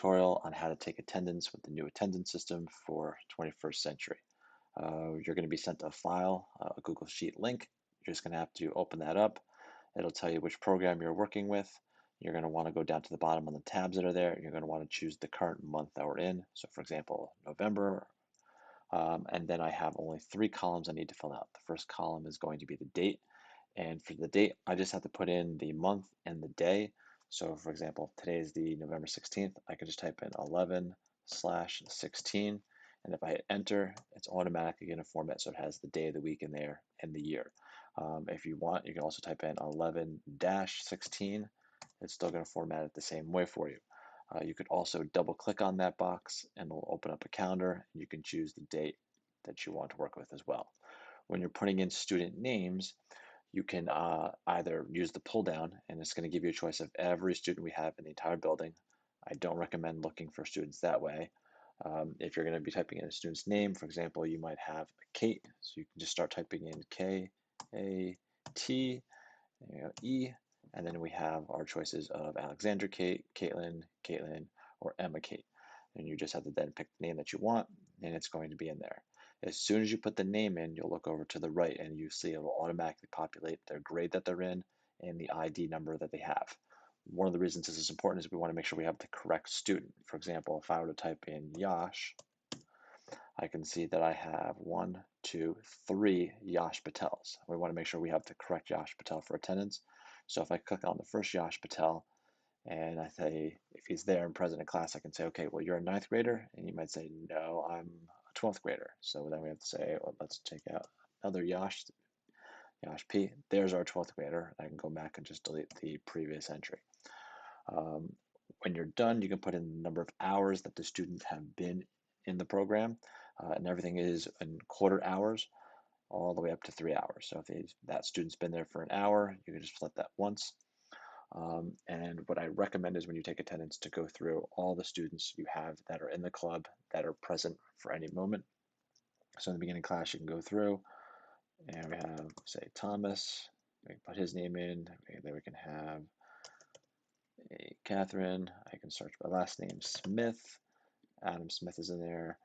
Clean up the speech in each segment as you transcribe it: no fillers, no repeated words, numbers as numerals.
tutorial on how to take attendance with the new attendance system for 21st century. You're going to be sent a file, a Google Sheet link. You're just going to have to open that up. It'll tell you which program you're working with. You're going to want to go down to the bottom on the tabs that are there. You're going to want to choose the current month that we're in. So for example, November. And then I have only 3 columns I need to fill out. The first column is going to be the date. And for the date, I just have to put in the month and the day. So for example, today is the November 16th. I can just type in 11/16. And if I hit enter, it's automatically going to format. So it has the day of the week in there and the year. If you want, you can also type in 11-16. It's still going to format it the same way for you. You could also double click on that box and it'll open up a calendar. You can choose the date that you want to work with as well. When you're putting in student names, you can either use the pull down and it's going to give you a choice of every student we have in the entire building. I don't recommend looking for students that way. If you're going to be typing in a student's name, for example, you might have Kate, so you can just start typing in K-A-T, E, and then we have our choices of Alexandra Kate, Caitlin, Caitlin, or Emma Kate. And you just have to then pick the name that you want, and it's going to be in there. As soon as you put the name in, you'll look over to the right and you see it will automatically populate their grade that they're in and the ID number that they have. One of the reasons this is important is we want to make sure we have the correct student. For example, if I were to type in Yash, I can see that I have 1, 2, 3 Yash Patels. We want to make sure we have the correct Yash Patel for attendance. So if I click on the first Yash Patel and I say, if he's there and present in class, I can say, okay, well, you're a 9th grader. And you might say, no, I'm a 12th grader. So then we have to say, well, let's take out another Yash P. There's our 12th grader. I can go back and just delete the previous entry. Um, when you're done, you can put in the number of hours that the students have been in the program, and everything is in quarter hours all the way up to 3 hours. So if that student's been there for an hour, you can just flip that once. And what I recommend is when you take attendance to go through all the students you have that are in the club that are present for any moment. So in the beginning class, you can go through and we have, say, Thomas. We can put his name in. Then we can have a Catherine. I can search by last name Smith. Adam Smith is in there.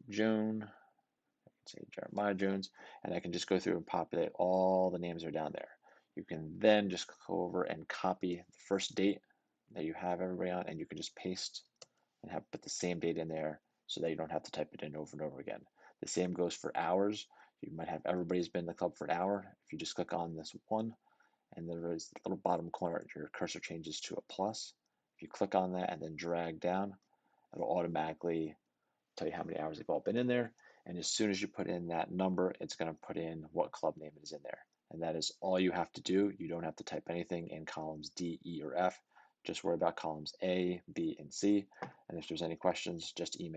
Joan. I can say Jeremiah Jones. And I can just go through and populate all the names that are down there. You can then just go over and copy the first date that you have everybody on, and you can just paste and have put the same date in there so that you don't have to type it in over and over again. The same goes for hours. You might have everybody's been in the club for an hour. If you just click on this one, and there is the little bottom corner, your cursor changes to a plus. If you click on that and then drag down, it'll automatically tell you how many hours they've all been in there. And as soon as you put in that number, it's going to put in what club name is in there. And that is all you have to do. You don't have to type anything in columns D, E, or F. Just worry about columns A, B, and C. And if there's any questions, just email.